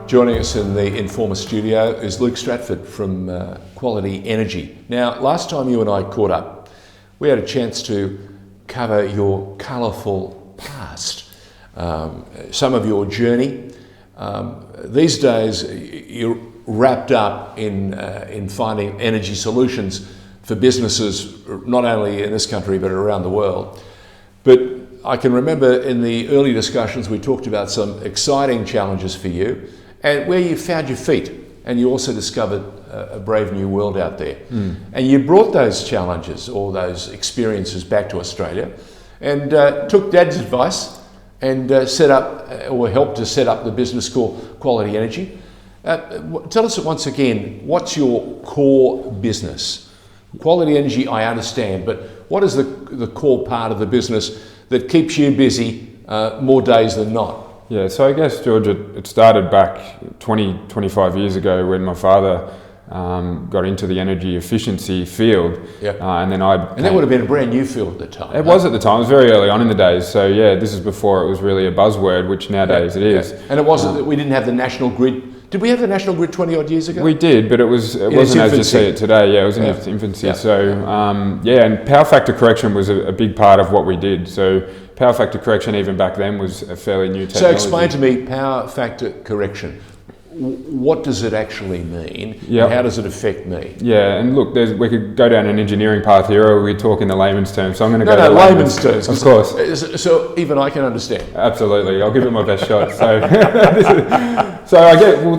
Joining us in the Informa studio is Luke Stratford from Quality Energy. Now, last time you and I caught up, we had a chance to cover your colourful past, some of your journey. These days, you're wrapped up in finding energy solutions for businesses, not only in this country but around the world. But I can remember in the early discussions we talked about some exciting challenges for you and where you found your feet, and you also discovered a brave new world out there. And you brought those challenges or those experiences back to Australia and took Dad's advice and set up or helped to set up the business called Quality Energy. Tell us once again, what's your core business? Quality Energy, I understand, but what is the core part of the business that keeps you busy more days than not? Yeah, so I guess, George, it started back 25 years ago when my father got into the energy efficiency field. Yep. And then And that would have been a brand new field at the time. It was at the time. It was very early on in the days. So yeah, this is before it was really a buzzword, which nowadays it is. And it wasn't that we didn't have the national grid. Did we have the national grid 20 odd years ago? We did, but it wasn't as you see it today. Yeah, it was in its infancy. Yeah. So and power factor correction was a big part of what we did. So power factor correction even back then was a fairly new technology. So explain to me power factor correction. What does it actually mean? Yep. And how does it affect me? Yeah, and look, we could go down an engineering path here, or we talk in the layman's terms. So I'm going to go to layman's terms. Of course. So even I can understand. Absolutely, I'll give it my best shot. So,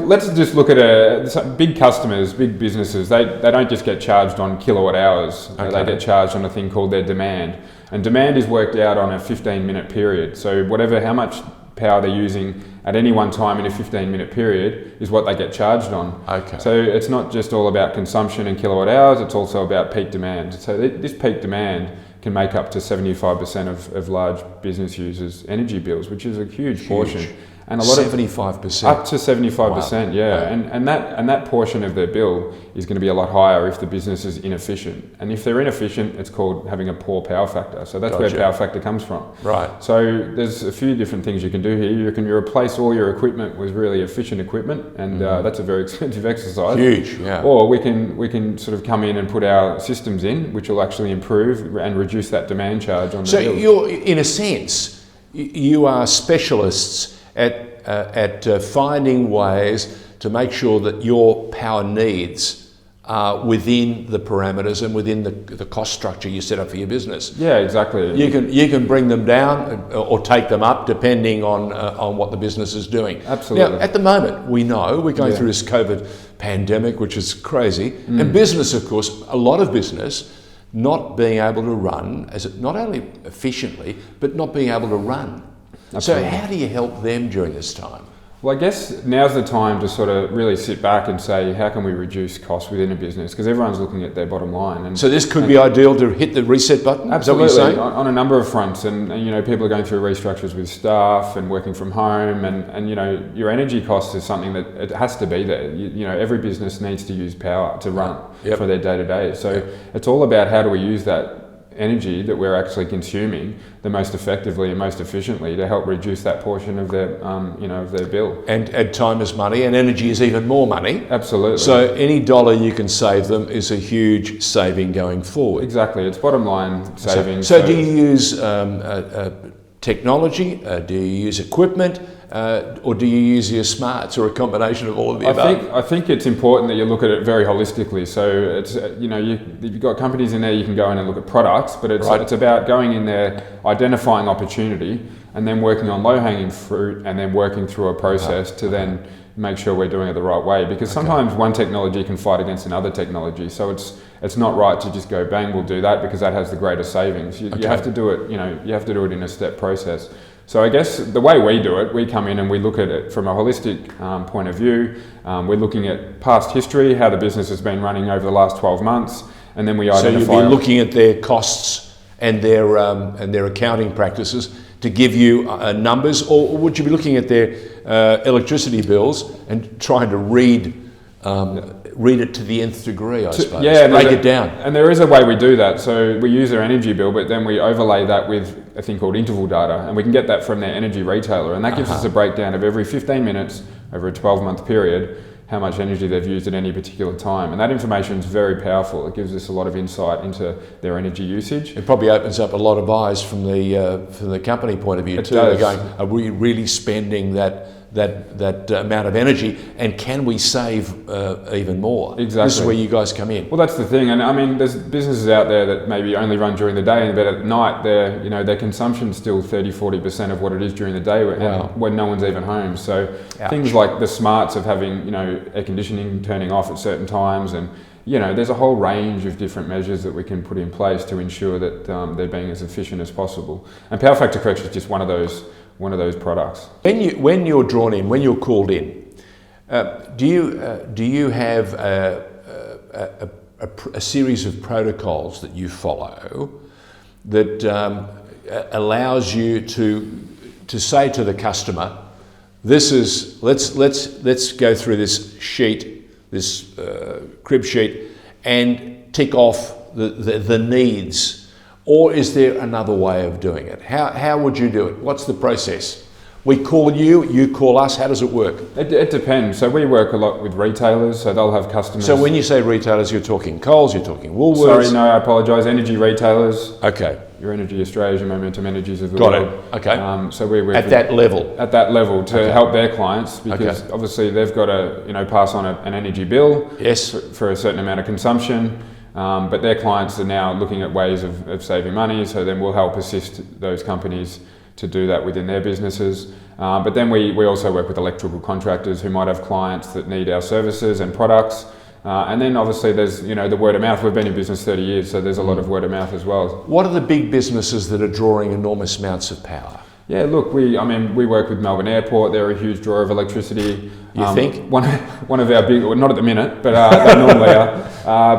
let's just look at some big customers, big businesses. They don't just get charged on kilowatt hours. Okay. They get charged on a thing called their demand, and demand is worked out on a 15-minute period. So how much power they're using at any one time in a 15-minute period is what they get charged on. Okay. So it's not just all about consumption and kilowatt hours, it's also about peak demand. So this peak demand can make up to 75% of large business users' energy bills, which is a huge portion. And a lot 75%. Up to 75%, Wow. yeah. Wow. And that portion of their bill is going to be a lot higher if the business is inefficient. And if they're inefficient, it's called having a poor power factor. So that's where power factor comes from. Right. So there's a few different things you can do here. You can replace all your equipment with really efficient equipment, and that's a very expensive exercise. Huge, yeah. Or we can sort of come in and put our systems in, which will actually improve and reduce that demand charge on the bill. So you're, in a sense, you are specialists at finding ways to make sure that your power needs are within the parameters and within the cost structure you set up for your business. Yeah, exactly. You can bring them down or take them up depending on what the business is doing. Absolutely. Now, at the moment, we know we're going through this COVID pandemic, which is crazy, and business, of course, a lot of business not being able to run not only efficiently, but not being able to run. Absolutely. So how do you help them during this time? Well, I guess now's the time to sort of really sit back and say, how can we reduce costs within a business? Because everyone's looking at their bottom line. And so this could be ideal to hit the reset button? Absolutely, is that what you're saying? on a number of fronts. And people are going through restructures with staff and working from home. And your energy cost is something that it has to be there. Every business needs to use power to run for their day-to-day. So it's all about how do we use that energy that we're actually consuming the most effectively and most efficiently to help reduce that portion of their bill. And time is money, and energy is even more money. Absolutely. So any dollar you can save them is a huge saving going forward. Exactly, it's bottom line savings. So do you use technology? Do you use equipment? Or do you use your smarts, or a combination of all of the above? I think it's important that you look at it very holistically. So it's you've got companies in there you can go in and look at products, but it's about going in there, identifying opportunity, and then working on low-hanging fruit, and then working through a process to then make sure we're doing it the right way. Because sometimes one technology can fight against another technology. So it's not right to just go bang, we'll do that because that has the greatest savings. You have to do it. You have to do it in a step process. So I guess the way we do it, we come in and we look at it from a holistic point of view. We're looking at past history, how the business has been running over the last 12 months, and then we identify... So you'll be looking at their costs and their accounting practices to give you numbers, or would you be looking at their electricity bills and trying to read read it to the nth degree, I suppose. Yeah, break it down. And there is a way we do that. So we use their energy bill, but then we overlay that with a thing called interval data, and we can get that from their energy retailer, and that gives us a breakdown of every 15 minutes over a 12-month period how much energy they've used at any particular time. And that information is very powerful. It gives us a lot of insight into their energy usage. It probably opens up a lot of eyes from the company point of view too. Does. They're going, are we really spending that amount of energy, and can we save even more? Exactly. This is where you guys come in. Well, that's the thing, and I mean, there's businesses out there that maybe only run during the day, but at night, their consumption's still 30-40% of what it is during the day when no one's even home. So things like the smarts of having air conditioning turning off at certain times, and there's a whole range of different measures that we can put in place to ensure that they're being as efficient as possible. And Power Factor Correction is just one of those products. When you're drawn in, when you're called in, do you have a series of protocols that you follow that allows you to say to the customer, this is let's go through this sheet, this crib sheet, and tick off the needs? Or is there another way of doing it? How would you do it? What's the process? We call you, you call us. How does it work? It depends. So we work a lot with retailers, so they'll have customers. So when you say retailers, you're talking Coles, you're talking Woolworths. Sorry, no, I apologise. Energy retailers. Okay. Your Energy Australia, Momentum Energies of the world. Got it. Okay. So we work at that level. At that level to help their clients, because obviously they've got to pass on an energy bill. Yes. For a certain amount of consumption. But their clients are now looking at ways of saving money, so then we'll help assist those companies to do that within their businesses. But then we also work with electrical contractors who might have clients that need our services and products. And then obviously there's the word of mouth. We've been in business 30 years, so there's a lot of word of mouth as well. What are the big businesses that are drawing enormous amounts of power? Yeah, look, we work with Melbourne Airport. They're a huge drawer of electricity. You think? One of our big, well, not at the minute, but they normally are.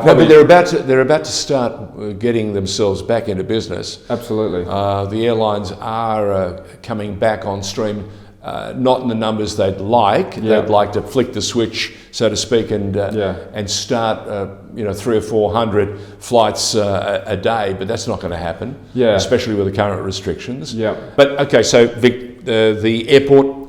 No, but they're about to start getting themselves back into business. Absolutely. The airlines are coming back on stream, not in the numbers they'd like. Yeah. They'd like to flick the switch, so to speak, and start 300 or 400 flights a day, but that's not going to happen. Yeah. Especially with the current restrictions. Yeah. But okay, so the airport.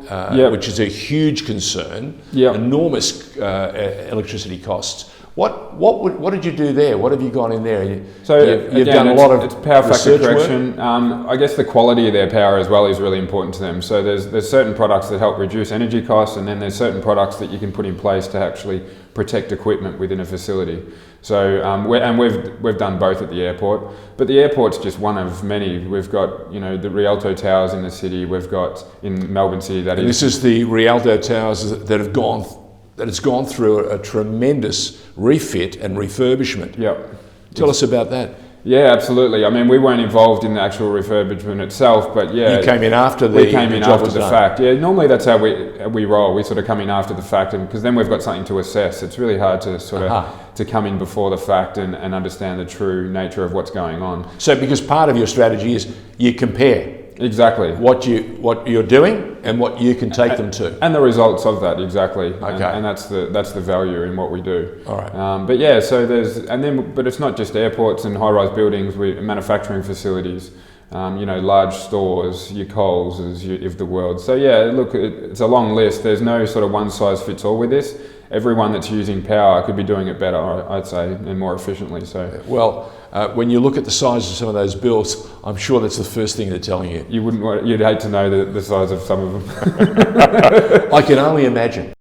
Which is a huge concern, enormous electricity costs. What did you do there? What have you gone in there? So you've done a lot of it's power factor correction. Work? I guess the quality of their power as well is really important to them. So there's certain products that help reduce energy costs, and then there's certain products that you can put in place to actually protect equipment within a facility. So we've done both at the airport, but the airport's just one of many. We've got the Rialto Towers in the city. We've got in Melbourne City This is the Rialto Towers that has gone through a tremendous refit and refurbishment. Yep. Tell us about that. Yeah, absolutely. I mean, we weren't involved in the actual refurbishment itself, but yeah. You came in after the fact. Yeah, normally that's how we roll. We sort of come in after the fact, and because then we've got something to assess. It's really hard to sort of to come in before the fact and understand the true nature of what's going on. So, because part of your strategy is you compare. Exactly. What you're doing and what you can take them to. And the results of that, exactly. Okay. And that's the value in what we do. All right. But yeah, so but it's not just airports and high-rise buildings, manufacturing facilities, large stores, your Coles of the world. So yeah, look, it's a long list. There's no sort of one-size-fits-all with this. Everyone that's using power could be doing it better, I'd say, and more efficiently. So well, when you look at the size of some of those bills, I'm sure that's the first thing they're telling you. You'd hate to know the size of some of them. I can only imagine.